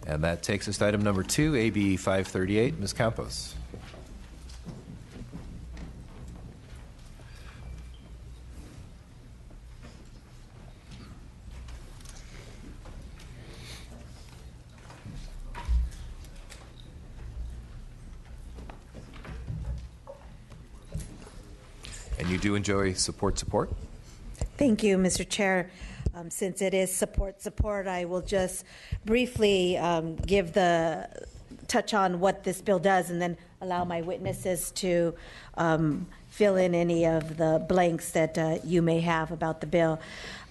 And that takes us to item number 2, AB 538. Ms. Campos. And you do enjoy support? Thank you, Mr. Chair. Since it is support, I will just briefly touch on what this bill does and then allow my witnesses to fill in any of the blanks that you may have about the bill.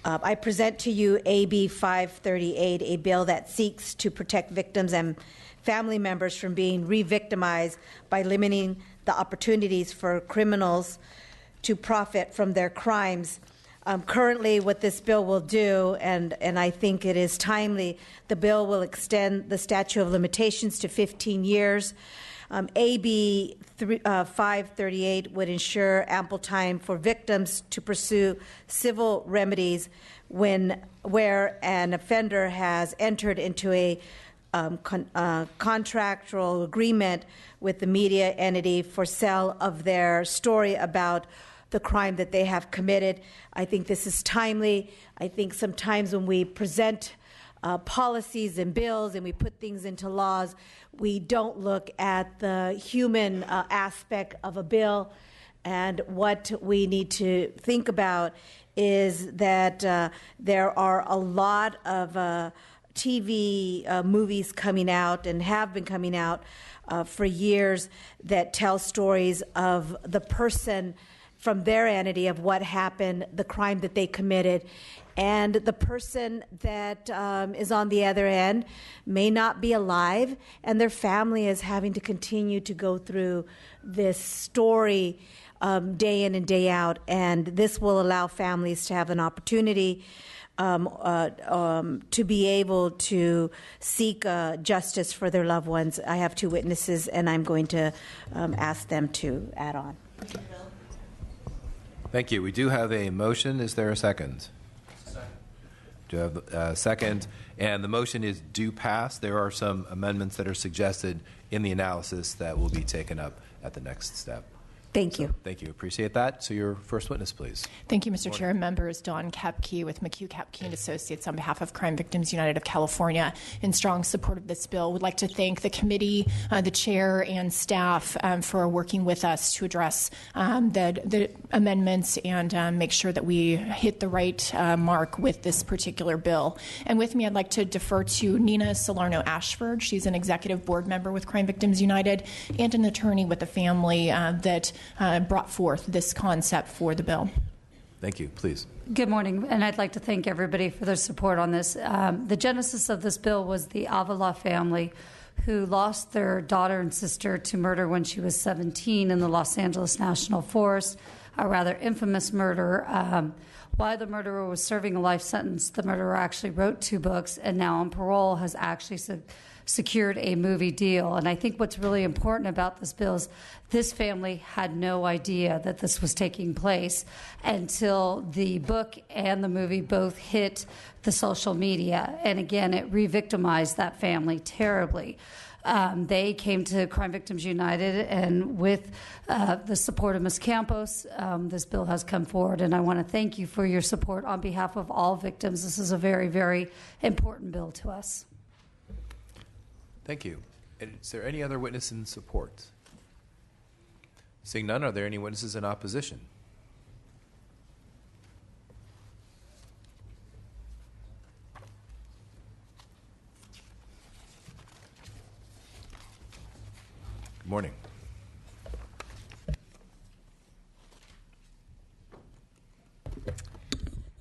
I present to you AB 538, a bill that seeks to protect victims and family members from being re-victimized by limiting the opportunities for criminals to profit from their crimes. Currently, what this bill will do, and I think it is timely, the bill will extend the statute of limitations to 15 years. AB 538 would ensure ample time for victims to pursue civil remedies where an offender has entered into a contractual agreement with the media entity for sale of their story about the crime that they have committed. I think this is timely. I think sometimes when we present policies and bills and we put things into laws, we don't look at the human aspect of a bill. And what we need to think about is that there are a lot of TV movies coming out and have been coming out for years that tell stories of the person from their entity of what happened, the crime that they committed. And the person that is on the other end may not be alive, and their family is having to continue to go through this story day in and day out. And this will allow families to have an opportunity to be able to seek justice for their loved ones. I have two witnesses, and I'm going to ask them to add on. Thank you. We do have a motion. Is there a second? Do you have a second? And the motion is do pass. There are some amendments that are suggested in the analysis that will be taken up at the next step. Thank you. Thank you. Appreciate that. So your first witness, please. Thank you, Mr. Chair and members. Dawn Kapke with McHugh Kapke and Associates on behalf of Crime Victims United of California in strong support of this bill. Would like to thank the committee, the chair, and staff for working with us to address the amendments and make sure that we hit the right mark with this particular bill. And with me, I'd like to defer to Nina Salerno-Ashford. She's an executive board member with Crime Victims United and an attorney with the family that brought forth this concept for the bill. Thank you. Please. Good morning, and I'd like to thank everybody for their support on this. The genesis of this bill was the Avila family who lost their daughter and sister to murder when she was 17 in the Los Angeles National Forest, a rather infamous murder. While the murderer was serving a life sentence, the murderer actually wrote 2 books and now on parole has actually secured a movie deal. And I think what's really important about this bill is this family had no idea that this was taking place until the book and the movie both hit the social media. And again, it re-victimized that family terribly. They came to Crime Victims United, and with the support of Ms. Campos, this bill has come forward. And I want to thank you for your support on behalf of all victims. This is a very, very important bill to us. Thank you. Is there any other witness in support? Seeing none, are there any witnesses in opposition? Good morning.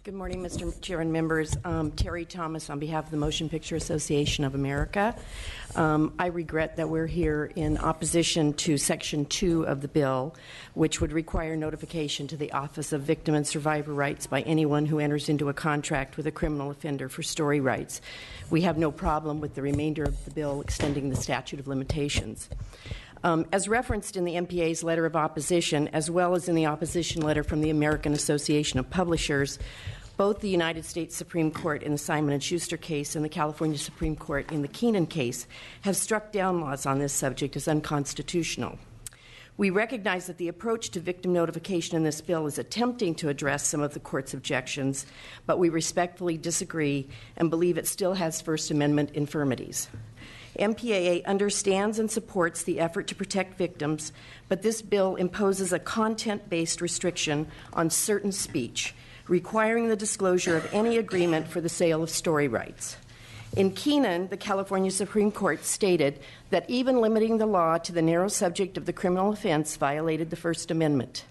Good morning, Mr. Chair and members. Terry Thomas on behalf of the Motion Picture Association of America. I regret that we're here in opposition to Section 2 of the bill, which would require notification to the Office of Victim and Survivor Rights by anyone who enters into a contract with a criminal offender for story rights. We have no problem with the remainder of the bill extending the statute of limitations. As referenced in the MPA's letter of opposition, as well as in the opposition letter from the American Association of Publishers, Both the United States Supreme Court in the Simon & Schuster case and the California Supreme Court in the Keenan case have struck down laws on this subject as unconstitutional. We recognize that the approach to victim notification in this bill is attempting to address some of the court's objections, but we respectfully disagree and believe it still has First Amendment infirmities. MPAA understands and supports the effort to protect victims, but this bill imposes a content-based restriction on certain speech, requiring the disclosure of any agreement for the sale of story rights. In Keenan, the California Supreme Court stated that even limiting the law to the narrow subject of the criminal offense violated the First Amendment.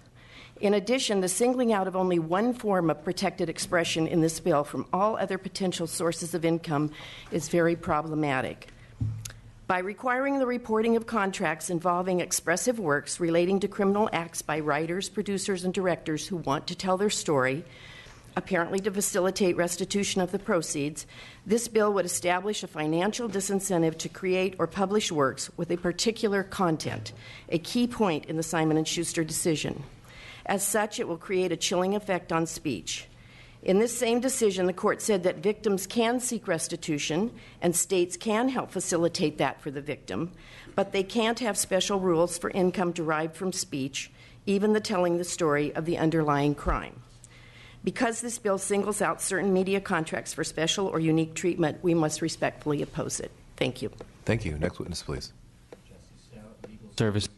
In addition, the singling out of only one form of protected expression in this bill from all other potential sources of income is very problematic. By requiring the reporting of contracts involving expressive works relating to criminal acts by writers, producers, and directors who want to tell their story, apparently to facilitate restitution of the proceeds, this bill would establish a financial disincentive to create or publish works with a particular content, a key point in the Simon & Schuster decision. As such, it will create a chilling effect on speech. In this same decision, the court said that victims can seek restitution and states can help facilitate that for the victim, but they can't have special rules for income derived from speech, even the telling the story of the underlying crime. Because this bill singles out certain media contracts for special or unique treatment, we must respectfully oppose it. Thank you. Thank you. Next witness, please. Service for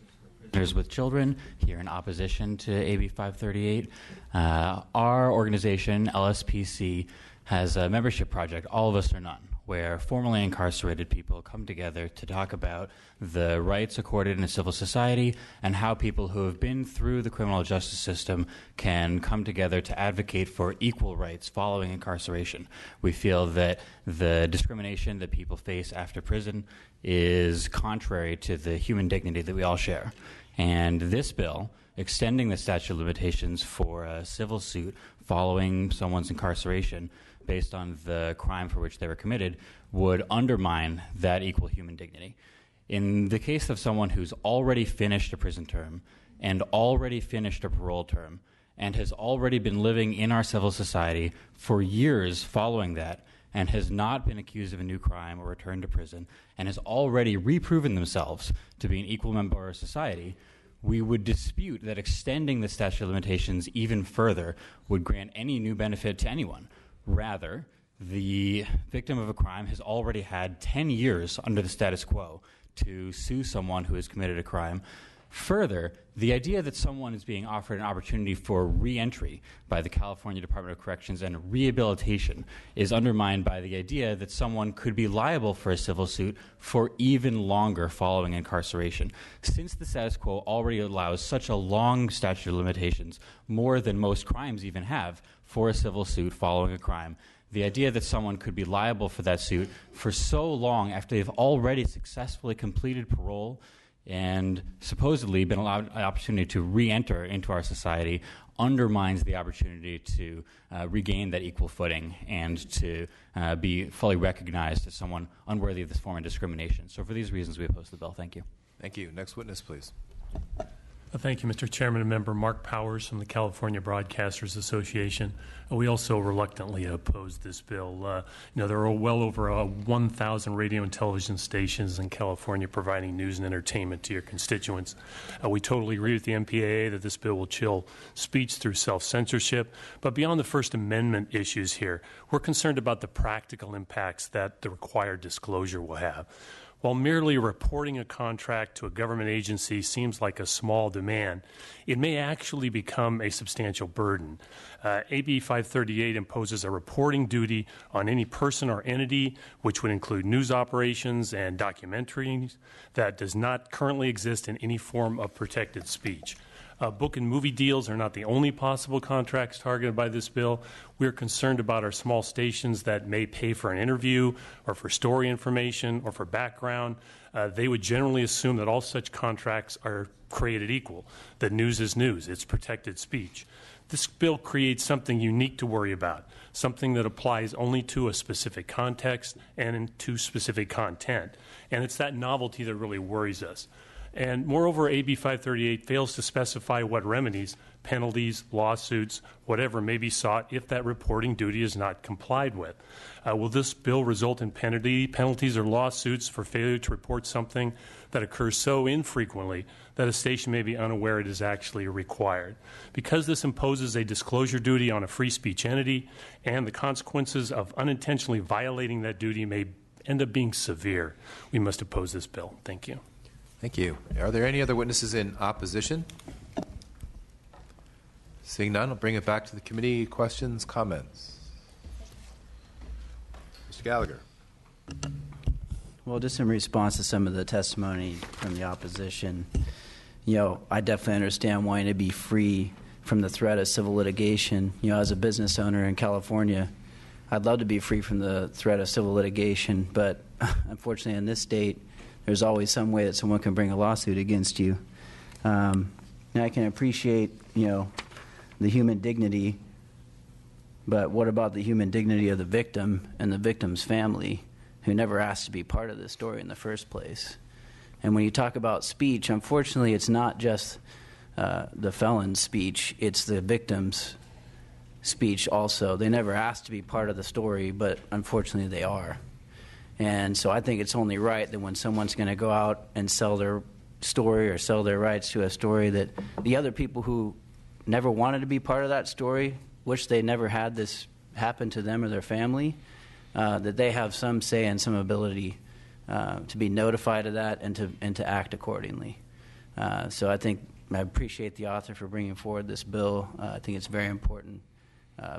prisoners with children here in opposition to AB 538. Our organization, LSPC, has a membership project, All of Us or None, where formerly incarcerated people come together to talk about the rights accorded in a civil society and how people who have been through the criminal justice system can come together to advocate for equal rights following incarceration. We feel that the discrimination that people face after prison is contrary to the human dignity that we all share. And this bill, extending the statute of limitations for a civil suit following someone's incarceration based on the crime for which they were committed, would undermine that equal human dignity. In the case of someone who's already finished a prison term and already finished a parole term and has already been living in our civil society for years following that and has not been accused of a new crime or returned to prison and has already reproven themselves to be an equal member of society, we would dispute that extending the statute of limitations even further would grant any new benefit to anyone. Rather, the victim of a crime has already had 10 years under the status quo to sue someone who has committed a crime. Further, the idea that someone is being offered an opportunity for re-entry by the California Department of Corrections and rehabilitation is undermined by the idea that someone could be liable for a civil suit for even longer following incarceration. Since the status quo already allows such a long statute of limitations, more than most crimes even have, for a civil suit following a crime, the idea that someone could be liable for that suit for so long after they've already successfully completed parole and supposedly been allowed an opportunity to re-enter into our society undermines the opportunity to regain that equal footing and to be fully recognized as someone unworthy of this form of discrimination. So for these reasons, we oppose the bill. Thank you. Thank you. Next witness, please. Thank you, Mr. Chairman and Member. Mark Powers from the California Broadcasters Association. We also reluctantly oppose this bill. There are well over 1,000 radio and television stations in California providing news and entertainment to your constituents. We totally agree with the MPAA that this bill will chill speech through self-censorship. But beyond the First Amendment issues here, we're concerned about the practical impacts that the required disclosure will have. While merely reporting a contract to a government agency seems like a small demand, it may actually become a substantial burden. AB 538 imposes a reporting duty on any person or entity, which would include news operations and documentaries, that does not currently exist in any form of protected speech. Book and movie deals are not the only possible contracts targeted by this bill. We're concerned about our small stations that may pay for an interview or for story information or for background. They would generally assume that all such contracts are created equal, that news is news, it's protected speech. This bill creates something unique to worry about, something that applies only to a specific context and to specific content. And it's that novelty that really worries us. And moreover, AB 538 fails to specify what remedies, penalties, lawsuits, whatever may be sought if that reporting duty is not complied with. Will this bill result in penalties or lawsuits for failure to report something that occurs so infrequently that a station may be unaware it is actually required? Because this imposes a disclosure duty on a free speech entity, and the consequences of unintentionally violating that duty may end up being severe, we must oppose this bill. Thank you. Thank you. Are there any other witnesses in opposition? Seeing none, I'll bring it back to the committee. Questions, comments? Mr. Gallagher. Well, just in response to some of the testimony from the opposition, I definitely understand wanting to be free from the threat of civil litigation. As a business owner in California, I'd love to be free from the threat of civil litigation, but unfortunately in this state, there's always some way that someone can bring a lawsuit against you. And I can appreciate, the human dignity, but what about the human dignity of the victim and the victim's family, who never asked to be part of this story in the first place? And when you talk about speech, unfortunately, it's not just the felon's speech, it's the victim's speech also. They never asked to be part of the story, but unfortunately they are. And so I think it's only right that when someone's going to go out and sell their story or sell their rights to a story, that the other people who never wanted to be part of that story, wish they never had this happen to them or their family, that they have some say and some ability to be notified of that and to act accordingly. So I appreciate the author for bringing forward this bill. I think it's a very important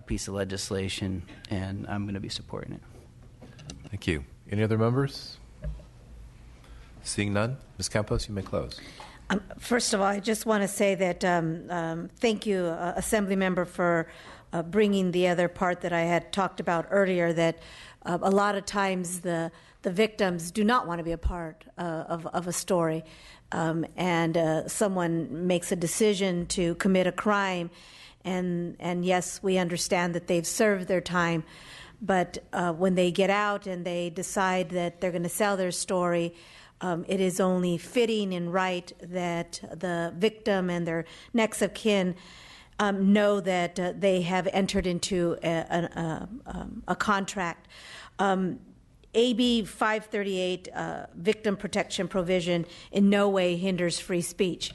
piece of legislation, and I'm going to be supporting it. Thank you. Any other members? Seeing none, Ms. Campos, you may close. First of all, I just want to say that thank you, Assembly Member, for bringing the other part that I had talked about earlier, that a lot of times the victims do not want to be a part of a story, and someone makes a decision to commit a crime, and yes, we understand that they've served their time, but when they get out and they decide that they're going to sell their story, it is only fitting and right that the victim and their next of kin know that they have entered into a contract. AB 538, victim protection provision, in no way hinders free speech.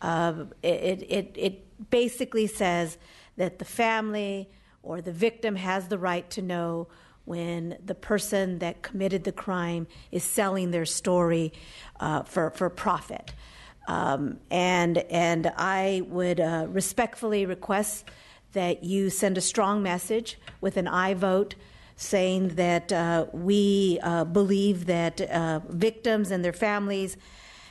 It basically says that the family or the victim has the right to know when the person that committed the crime is selling their story for profit. And I would respectfully request that you send a strong message with an aye vote saying that we believe that victims and their families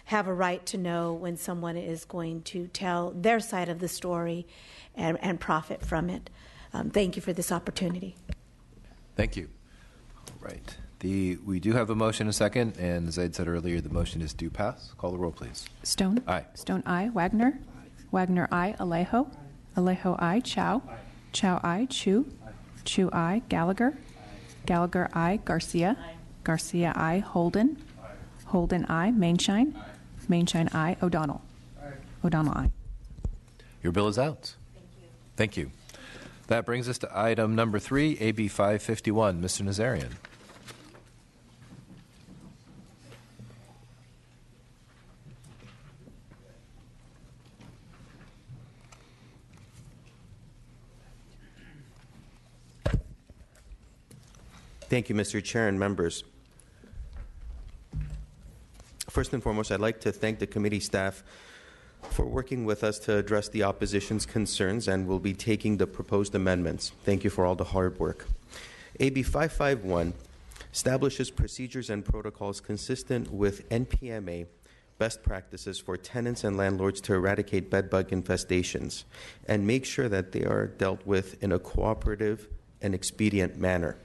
have a right to know when someone is going to tell their side of the story and profit from it. Thank you for this opportunity. Thank you. All right. We do have a motion and a second, and as I had said earlier, the motion is due pass. Call the roll, please. Stone? Aye. Stone, aye. Wagner? Wagner, aye. Alejo? Alejo, aye. Chow? Chow, aye. Chu? Chu, aye. Gallagher? Gallagher, aye. Garcia? Garcia, aye. Holden? Holden, aye. Mainshine? Mainshine, aye. O'Donnell? O'Donnell, aye. Your bill is out. Thank you. That brings us to item number 3, AB 551. Mr. Nazarian. Thank you, Mr. Chair and members. First and foremost, I'd like to thank the committee staff for working with us to address the opposition's concerns, and will be taking the proposed amendments. Thank you for all the hard work. AB 551 establishes procedures and protocols consistent with NPMA best practices for tenants and landlords to eradicate bedbug infestations and make sure that they are dealt with in a cooperative and expedient manner.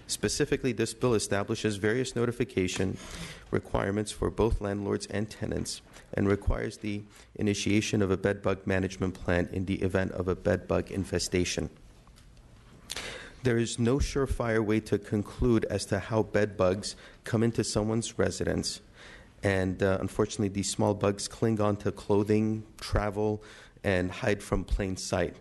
Specifically, this bill establishes various notification requirements for both landlords and tenants and requires the initiation of a bedbug management plan in the event of a bedbug infestation. There is no surefire way to conclude as to how bedbugs come into someone's residence, And unfortunately, these small bugs cling onto clothing, travel, and hide from plain sight.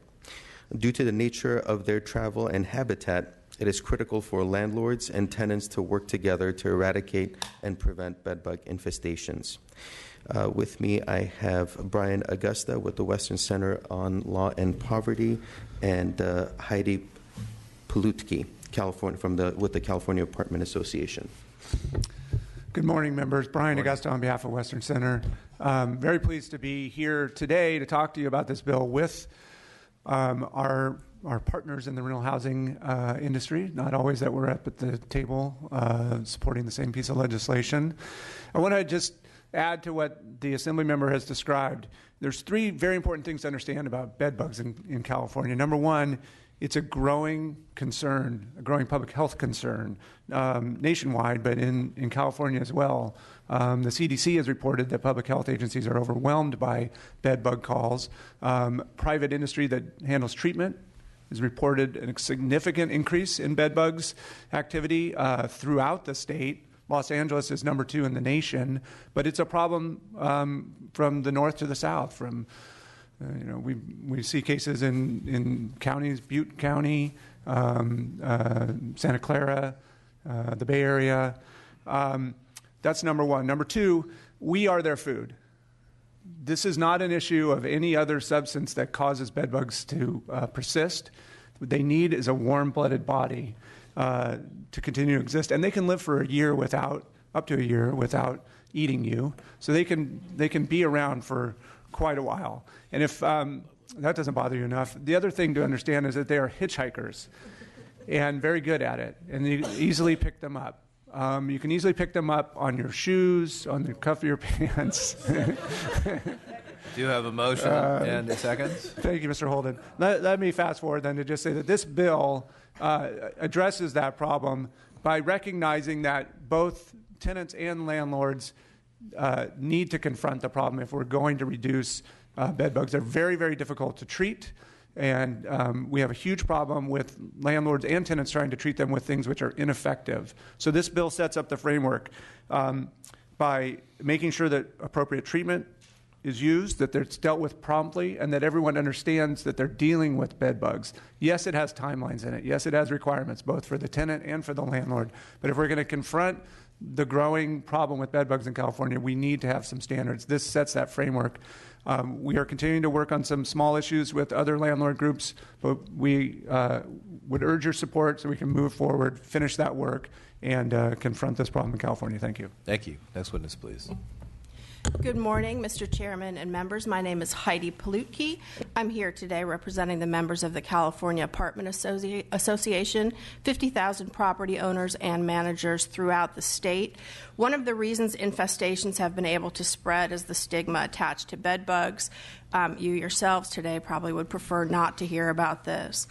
Due to the nature of their travel and habitat, it is critical for landlords and tenants to work together to eradicate and prevent bedbug infestations. With me, I have Brian Augusta with the Western Center on Law and Poverty, and Heidi Palutki, California, with the California Apartment Association. Good morning, members. Brian Augusta on behalf of Western Center. Very pleased to be here today to talk to you about this bill with our partners in the rental housing industry. Not always that we're up at the table supporting the same piece of legislation. I want to just add to what the Assembly member has described. There's three very important things to understand about bed bugs in California. Number one, it's a growing concern, a growing public health concern nationwide, but in California as well. The CDC has reported that public health agencies are overwhelmed by bed bug calls. Private industry that handles treatment has reported a significant increase in bed bugs activity throughout the state. Los Angeles is number 2 in the nation, but it's a problem from the north to the south. We see cases in counties, Butte County, Santa Clara, the Bay Area. That's number one. Number two, we are their food. This is not an issue of any other substance that causes bed bugs to persist. What they need is a warm-blooded body to continue to exist, and they can live for up to a year without eating you. So they can be around for quite a while. And if that doesn't bother you enough, the other thing to understand is that they are hitchhikers and very good at it, and you easily pick them up. You can easily pick them up on your shoes, on the cuff of your pants. Do you have a motion and a second? Thank you, Mr. Holden. Let me fast forward then to just say that this bill addresses that problem by recognizing that both tenants and landlords need to confront the problem if we're going to reduce bed bugs. They're very, very difficult to treat, and we have a huge problem with landlords and tenants trying to treat them with things which are ineffective. So this bill sets up the framework by making sure that appropriate treatment is used, that it's dealt with promptly, and that everyone understands that they're dealing with bed bugs. Yes, it has timelines in it. Yes, it has requirements, both for the tenant and for the landlord. But if we're going to confront the growing problem with bed bugs in California, we need to have some standards. This sets that framework. We are continuing to work on some small issues with other landlord groups, but we would urge your support so we can move forward, finish that work, and confront this problem in California. Thank you. Thank you. Next witness, please. Good morning, Mr. Chairman and members. My name is Heidi Palutki. I'm here today representing the members of the California Apartment Association, 50,000 property owners and managers throughout the state. One of the reasons infestations have been able to spread is the stigma attached to bed bugs. You yourselves today probably would prefer not to hear about this.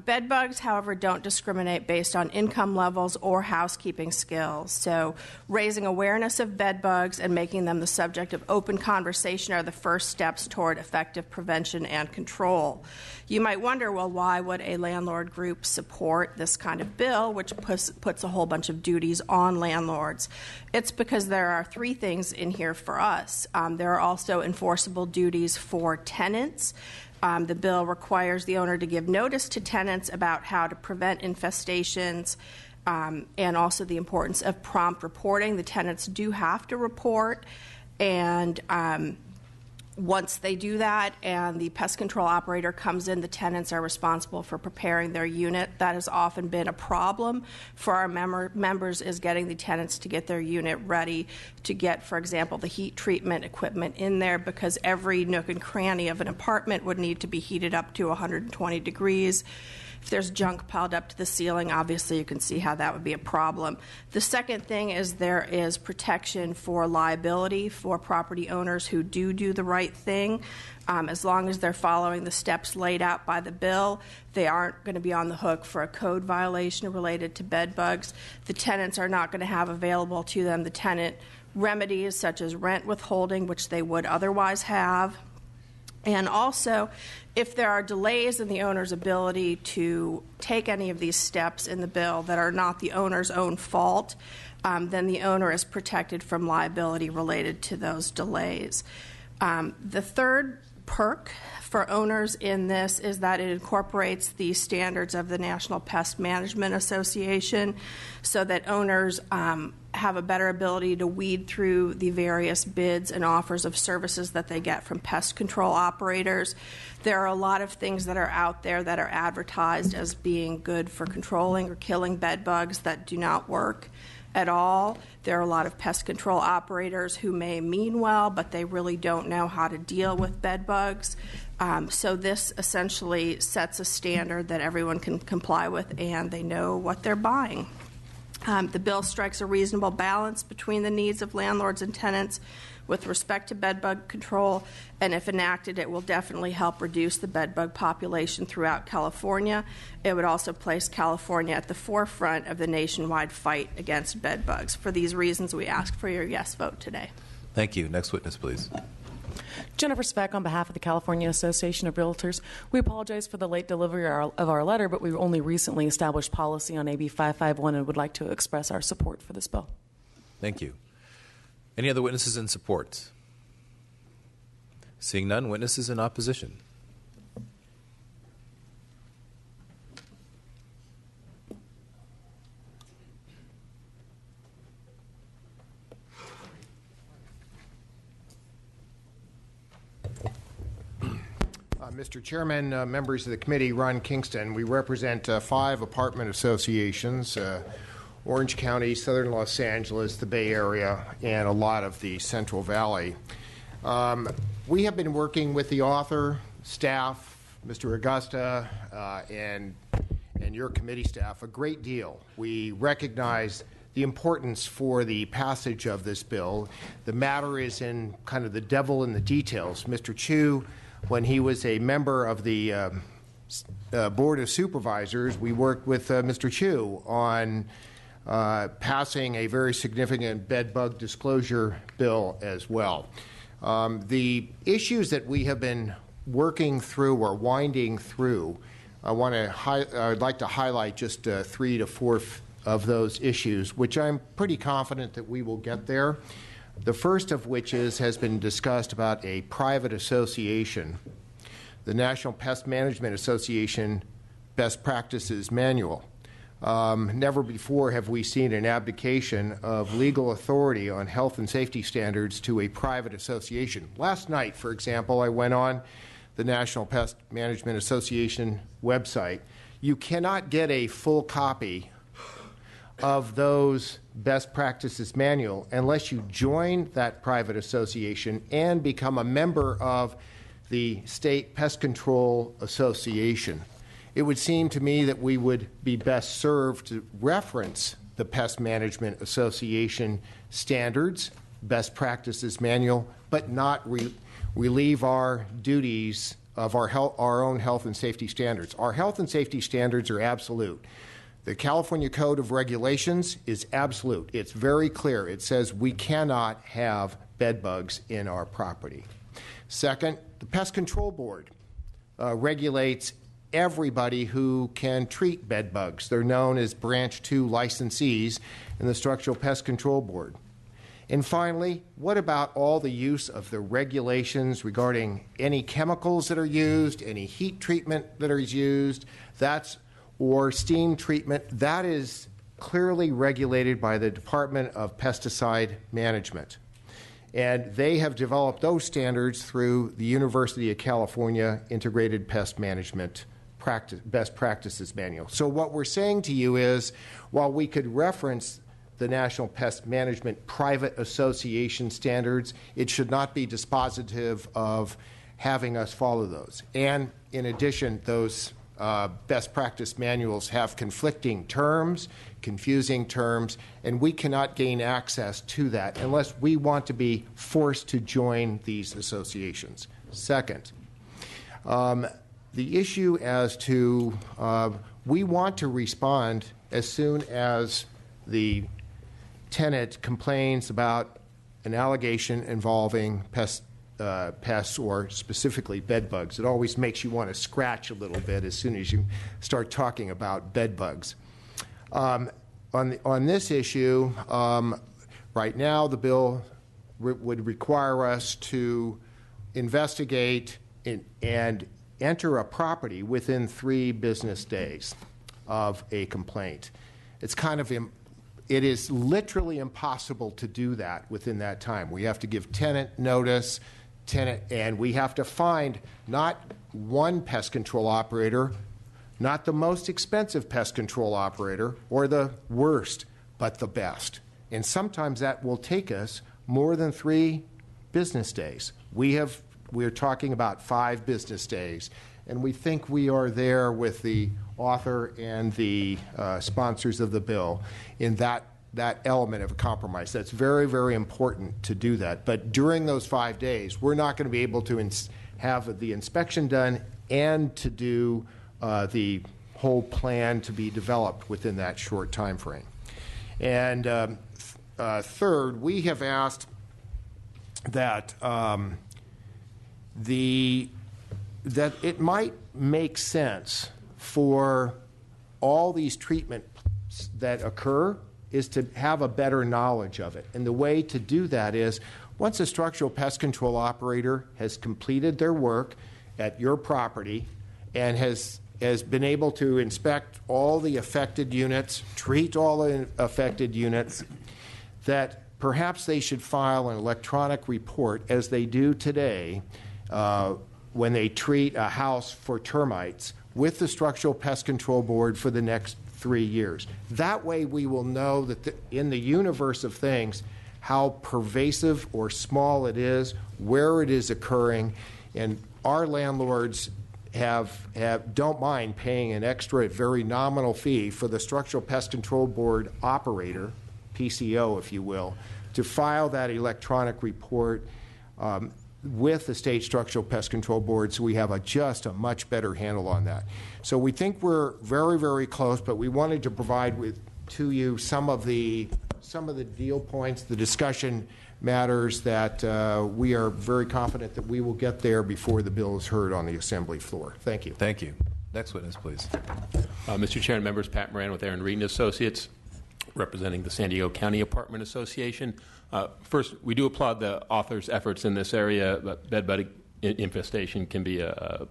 Bed bugs, however, don't discriminate based on income levels or housekeeping skills. So raising awareness of bed bugs and making them the subject of open conversation are the first steps toward effective prevention and control. You might wonder, well, why would a landlord group support this kind of bill, which puts a whole bunch of duties on landlords? It's because there are three things in here for us. There are also enforceable duties for tenants. The bill requires the owner to give notice to tenants about how to prevent infestations, and also the importance of prompt reporting. The tenants do have to report, and once they do that and the pest control operator comes in, the tenants are responsible for preparing their unit. That has often been a problem for our members, is getting the tenants to get their unit ready to get, for example, the heat treatment equipment in there, because every nook and cranny of an apartment would need to be heated up to 120 degrees. If there's junk piled up to the ceiling, obviously you can see how that would be a problem. The second thing is there is protection for liability for property owners who do the right thing. As long as they're following the steps laid out by the bill, they aren't going to be on the hook for a code violation related to bed bugs. The tenants are not going to have available to them the tenant remedies such as rent withholding, which they would otherwise have. And also, if there are delays in the owner's ability to take any of these steps in the bill that are not the owner's own fault, then the owner is protected from liability related to those delays. The third perk for owners in this is that it incorporates the standards of the National Pest Management Association so that owners have a better ability to weed through the various bids and offers of services that they get from pest control operators. There are a lot of things that are out there that are advertised as being good for controlling or killing bed bugs that do not work at all. There are a lot of pest control operators who may mean well, but they really don't know how to deal with bed bugs. So this essentially sets a standard that everyone can comply with and they know what they're buying. The bill strikes a reasonable balance between the needs of landlords and tenants with respect to bedbug control, and if enacted, it will definitely help reduce the bedbug population throughout California. It would also place California at the forefront of the nationwide fight against bedbugs. For these reasons, we ask for your yes vote today. Thank you. Next witness, please. Jennifer Speck on behalf of the California Association of Realtors. We apologize for the late delivery of our letter, but we only recently established policy on AB 551 and would like to express our support for this bill. Thank you. Any other witnesses in support? Seeing none, witnesses in opposition. Mr. Chairman, members of the committee, Ron Kingston. We represent 5 apartment associations, Orange County, Southern Los Angeles, the Bay Area, and a lot of the Central Valley. We have been working with the author, staff, Mr. Augusta, and your committee staff a great deal. We recognize the importance for the passage of this bill. The matter is in kind of the devil in the details. Mr. Chu, when he was a member of the Board of Supervisors, we worked with Mr. Chu on passing a very significant bed bug disclosure bill as well. The issues that we have been working through or winding through, I'd like to highlight just 3 to 4 of those issues, which I'm pretty confident that we will get there. The first of which has been discussed about a private association, the National Pest Management Association Best Practices Manual. Never before have we seen an abdication of legal authority on health and safety standards to a private association. Last night, for example, I went on the National Pest Management Association website. You cannot get a full copy of those best practices manual unless you join that private association and become a member of the State Pest Control Association. It would seem to me that we would be best served to reference the Pest Management Association standards, best practices manual, but not relieve our duties of our own health and safety standards. Our health and safety standards are absolute. The California Code of Regulations is absolute. It's very clear. It says we cannot have bed bugs in our property. Second, the Pest Control Board regulates everybody who can treat bed bugs. They're known as Branch 2 licensees in the Structural Pest Control Board. And finally, what about all the use of the regulations regarding any chemicals that are used, any heat treatment that is used, or steam treatment? That is clearly regulated by the Department of Pesticide Management. And they have developed those standards through the University of California Integrated Pest Management Best Practices Manual. So what we're saying to you is, while we could reference the National Pest Management Private Association standards, it should not be dispositive of having us follow those. And in addition, those best practice manuals have conflicting terms, confusing terms, and we cannot gain access to that unless we want to be forced to join these associations. Second, the issue as to we want to respond as soon as the tenant complains about an allegation involving pests or specifically bed bugs. It always makes you want to scratch a little bit as soon as you start talking about bed bugs. on this issue, right now the bill would require us to investigate and enter a property within 3 business days of a complaint. It is literally impossible to do that within that time. We have to give tenant notice, and we have to find not one pest control operator, not the most expensive pest control operator or the worst, but the best. And sometimes that will take us more than 3 business days. We're talking about 5 business days, and we think we are there with the author and the sponsors of the bill in that element of a compromise. That's very, very important to do that. But during those 5 days, we're not going to be able to have the inspection done and to do the whole plan to be developed within that short time frame. And third, we have asked that that it might make sense for all these treatments that occur is to have a better knowledge of it. And the way to do that is once a structural pest control operator has completed their work at your property and has been able to inspect all the affected units, treat all the affected units, that perhaps they should file an electronic report, as they do today, when they treat a house for termites with the Structural Pest Control Board for the next 3 years. That way we will know that in the universe of things, how pervasive or small it is, where it is occurring, and our landlords don't mind paying an extra, very nominal fee for the Structural Pest Control Board operator, PCO if you will, to file that electronic report with the State Structural Pest Control Board, so we have just a much better handle on that. So we think we're very, very close, but we wanted to provide to you some of the deal points, the discussion matters that we are very confident that we will get there before the bill is heard on the Assembly floor. Thank you. Thank you. Next witness, please. Mr. Chair and members, Pat Moran with Aaron Reed & Associates, representing the San Diego County Apartment Association. First, we do applaud the author's efforts in this area. Bed-bug infestation can be a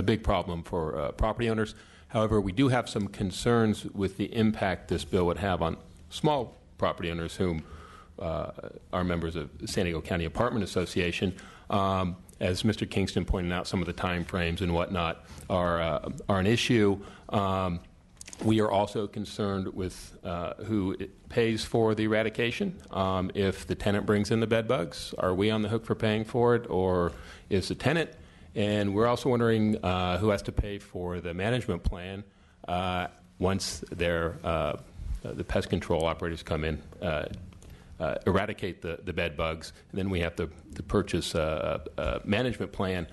big problem for property owners. However, we do have some concerns with the impact this bill would have on small property owners whom are members of the San Diego County Apartment Association. As Mr. Kingston pointed out, some of the time frames and whatnot are an issue. We are also concerned with who pays for the eradication. If the tenant brings in the bed bugs, are we on the hook for paying for it, or is the tenant? And we're also wondering who has to pay for the management plan once the pest control operators come in, eradicate the bed bugs, and then we have to purchase a management plan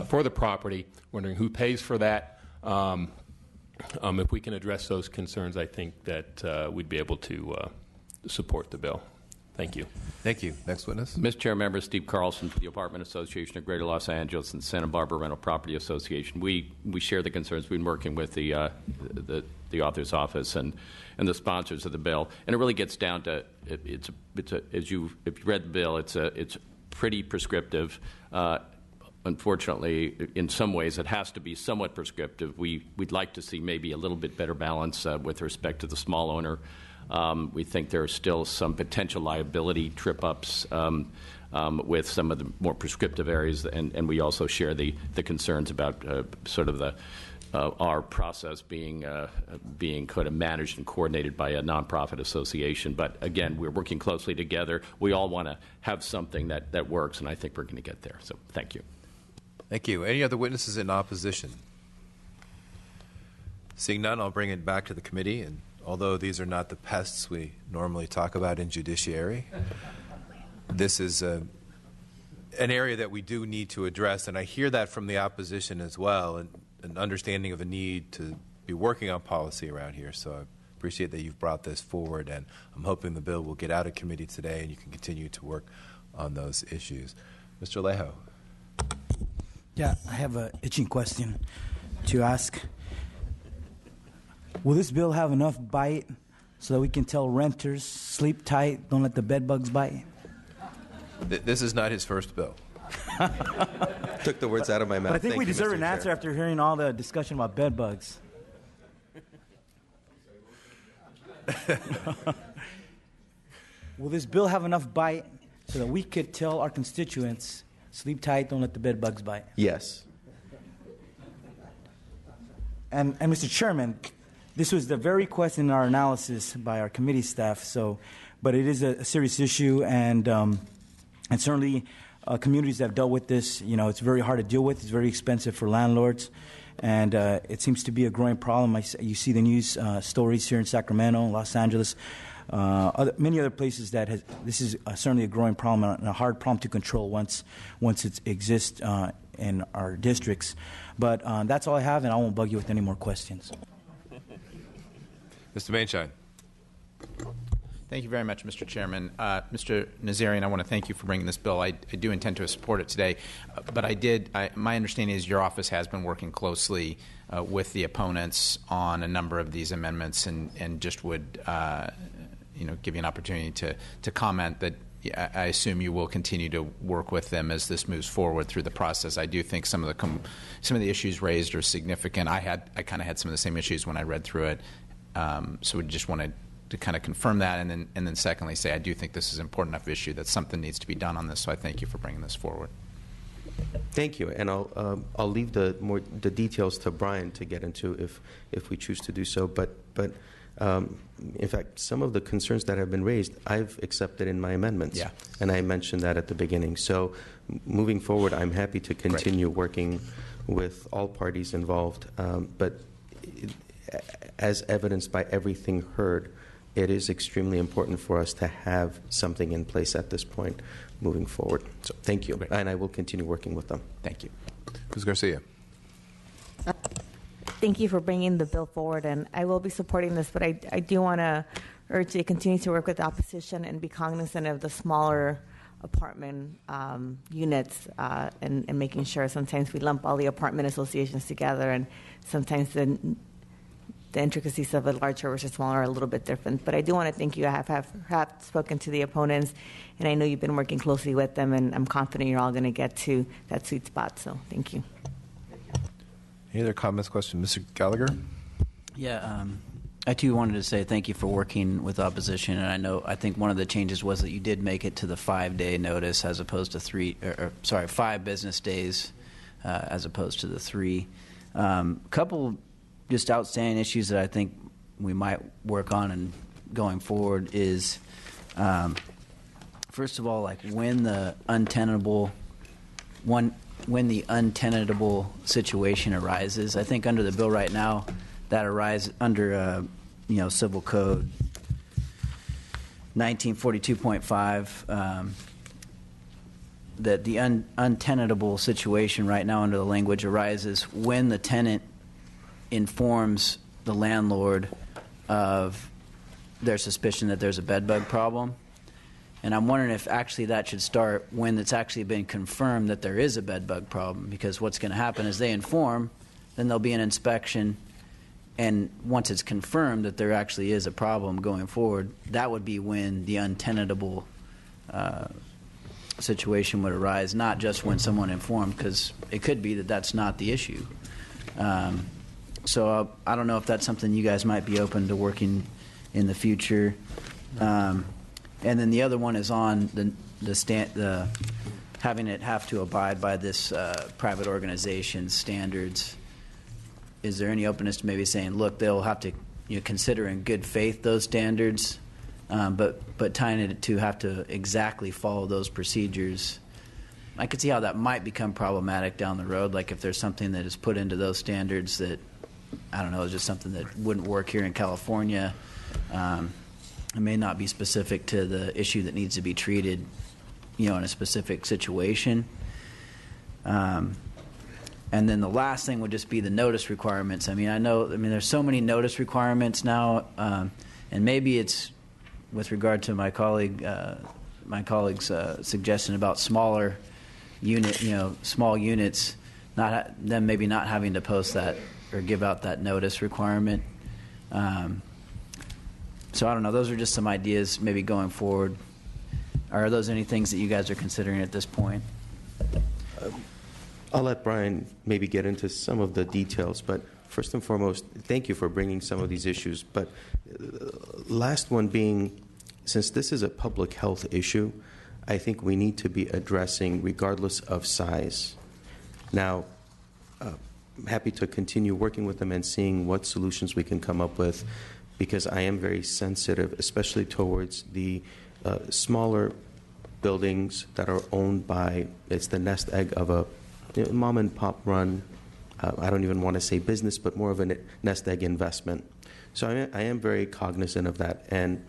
for the property. Wondering who pays for that. If we can address those concerns, I think that we'd be able to support the bill. Thank you. Thank you. Next witness. Mr. Chair, members, Steve Carlson for the Apartment Association of Greater Los Angeles and Santa Barbara Rental Property Association. We share the concerns. We've been working with the author's office and the sponsors of the bill, and it really gets down to if you've read the bill, it's pretty prescriptive. Unfortunately, in some ways, it has to be somewhat prescriptive. We'd like to see maybe a little bit better balance with respect to the small owner. We think there are still some potential liability trip-ups with some of the more prescriptive areas, and we also share the concerns about sort of our process being kind of managed and coordinated by a nonprofit association. But again, we're working closely together. We all want to have something that works, and I think we're going to get there. So thank you. Thank you. Any other witnesses in opposition? Seeing none, I'll bring it back to the committee. And although these are not the pests we normally talk about in judiciary, this is an area that we do need to address. And I hear that from the opposition as well, and an understanding of a need to be working on policy around here. So I appreciate that you've brought this forward, and I'm hoping the bill will get out of committee today and you can continue to work on those issues. Mr. Alejo. Yeah, I have an itching question to ask. Will this bill have enough bite so that we can tell renters, sleep tight, don't let the bed bugs bite? This is not his first bill. Took the words out of my mouth. But I think Thank we you, deserve Mr. an Chair. answer after hearing all the discussion about bed bugs. Will this bill have enough bite so that we could tell our constituents, sleep tight, don't let the bed bugs bite? Yes. And Mr. Chairman, this was the very question in our analysis by our committee staff. But it is a serious issue, and certainly communities that have dealt with this, it's very hard to deal with. It's very expensive for landlords, and it seems to be a growing problem. You see the news stories here in Sacramento, Los Angeles, many other places this is certainly a growing problem and a hard problem to control once it exists in our districts. But that's all I have, and I won't bug you with any more questions. Mr. Mainshine. Thank you very much, Mr. Chairman. Mr. Nazarian, I want to thank you for bringing this bill. I do intend to support it today, but my understanding is your office has been working closely with the opponents on a number of these amendments, and just would give you an opportunity to comment that I assume you will continue to work with them as this moves forward through the process. I do think some of the issues raised are significant. I kind of had some of the same issues when I read through it, so we just wanted to kind of confirm that, and then secondly say I do think this is an important enough issue that something needs to be done on this. So I thank you for bringing this forward. Thank you, and I'll leave the details to Brian to get into if we choose to do so. But in fact, some of the concerns that have been raised, I've accepted in my amendments, and I mentioned that at the beginning. So moving forward, I'm happy to continue working with all parties involved. But as evidenced by everything heard, it is extremely important for us to have something in place at this point moving forward. So thank you, and I will continue working with them. Thank you. Ms. Garcia. Thank you for bringing the bill forward, and I will be supporting this, but I do want to urge you to continue to work with the opposition and be cognizant of the smaller apartment units and making sure sometimes we lump all the apartment associations together, and sometimes the intricacies of a larger versus smaller are a little bit different. But I do want to thank you. I have spoken to the opponents, and I know you've been working closely with them, and I'm confident you're all going to get to that sweet spot. So thank you. Any other comments, questions? Mr. Gallagher? Yeah, I too wanted to say thank you for working with opposition, and I think one of the changes was that you did make it to the 5-day notice as opposed to 5 business days as opposed to the 3. Couple just outstanding issues that I think we might work on and going forward is, first of all, like when the untenable situation arises. I think under the bill right now, that arises under Civil Code 1942.5. That the untenable situation right now under the language arises when the tenant informs the landlord of their suspicion that there's a bed bug problem. And I'm wondering if actually that should start when it's actually been confirmed that there is a bed bug problem, because what's going to happen is they inform, then there'll be an inspection, and once it's confirmed that there actually is a problem going forward, that would be when the untenable situation would arise, not just when someone informed, because it could be that that's not the issue. So I don't know if that's something you guys might be open to working in the future. And then the other one is on the having it have to abide by this private organization standards. Is there any openness to maybe saying, look, they'll have to consider in good faith those standards, but tying it to have to exactly follow those procedures? I could see how that might become problematic down the road, like if there's something that is put into those standards that, I don't know, is just something that wouldn't work here in California. It may not be specific to the issue that needs to be treated, in a specific situation. And then the last thing would just be the notice requirements. There's so many notice requirements now, and maybe it's with regard to my colleague's suggestion about small units, them maybe not having to post that or give out that notice requirement. So I don't know. Those are just some ideas maybe going forward. Are those any things that you guys are considering at this point? I'll let Brian maybe get into some of the details, but first and foremost, thank you for bringing some of these issues. But last one being, since this is a public health issue, I think we need to be addressing regardless of size. Now, I'm happy to continue working with them and seeing what solutions we can come up with, because I am very sensitive, especially towards the smaller buildings that are owned by, it's the nest egg of a mom and pop run, I don't even want to say business, but more of a nest egg investment. So I am very cognizant of that and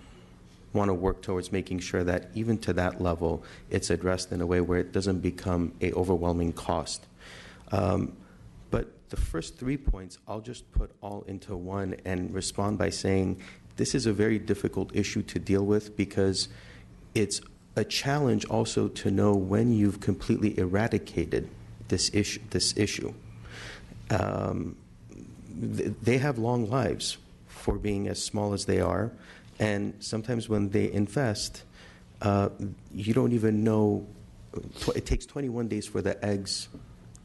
want to work towards making sure that even to that level, it's addressed in a way where it doesn't become a overwhelming cost. But the first 3 points, I'll just put all into one and respond by saying this is a very difficult issue to deal with, because it's a challenge also to know when you've completely eradicated this issue. They have long lives for being as small as they are, and sometimes when they infest, you don't even know. It takes 21 days for the eggs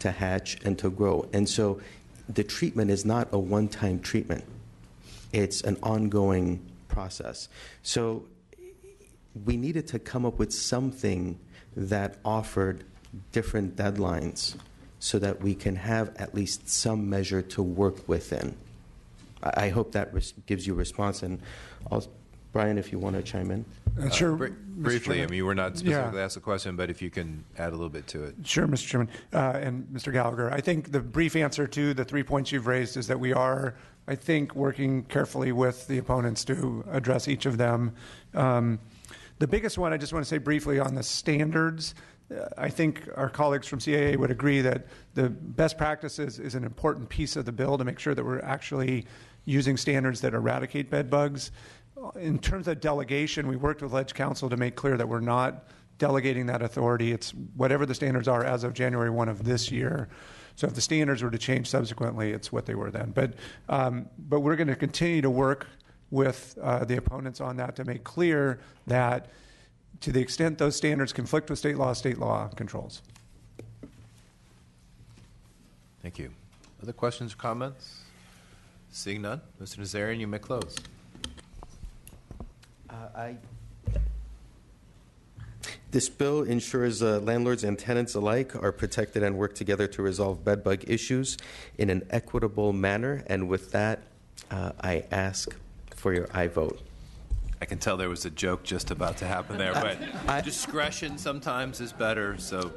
to hatch and to grow, and so the treatment is not a one-time treatment. It's an ongoing process. So we needed to come up with something that offered different deadlines so that we can have at least some measure to work within. I hope that gives you a response. And Brian, if you want to chime in. Sure. Briefly, I mean, you were not specifically asked the question, but if you can add a little bit to it. Sure, Mr. Chairman. And Mr. Gallagher, I think the brief answer to the 3 points you've raised is that we are, I think, working carefully with the opponents to address each of them. The biggest one, I just want to say briefly on the standards. I think our colleagues from CAA would agree that the best practices is an important piece of the bill to make sure that we're actually using standards that eradicate bed bugs. In terms of delegation, we worked with Ledge Council to make clear that we're not delegating that authority. It's whatever the standards are as of January 1 of this year. So if the standards were to change subsequently, it's what they were then. But we're going to continue to work with the opponents on that to make clear that to the extent those standards conflict with state law controls. Thank you. Other questions or comments? Seeing none, Mr. Nazarian, you may close. This bill ensures landlords and tenants alike are protected and work together to resolve bed bug issues in an equitable manner. And with that, I ask for your aye vote. I can tell there was a joke just about to happen there, but discretion sometimes is better. So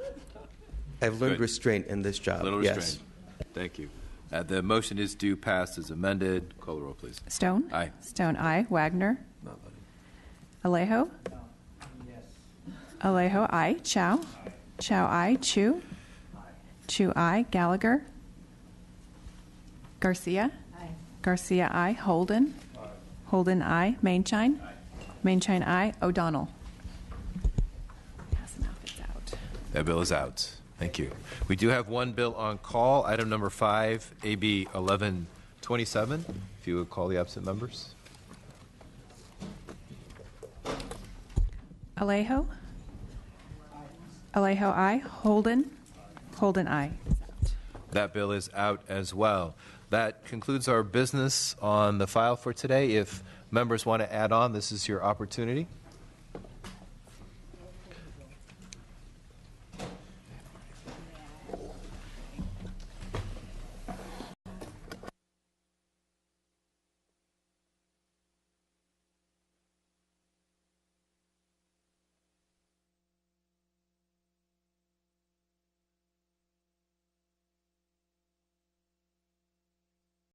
I've learned restraint in this job. A little restraint. Yes. Thank you. The motion is due passed as amended. Call the roll, please. Stone? Aye. Stone, aye. Wagner? Alejo? Alejo, aye. Chow? Chow, aye. Chu? Chu, aye. Gallagher? Garcia? Garcia, aye. Holden? Holden, aye. Mainshine? Mainshine, aye. O'Donnell? That bill is out. Thank you. We do have one bill on call, item number 5, AB 1127. If you would call the absent members. Alejo? Alejo, aye. Holden? Holden, aye. That bill is out as well. That concludes our business on the file for today. If members want to add on, this is your opportunity.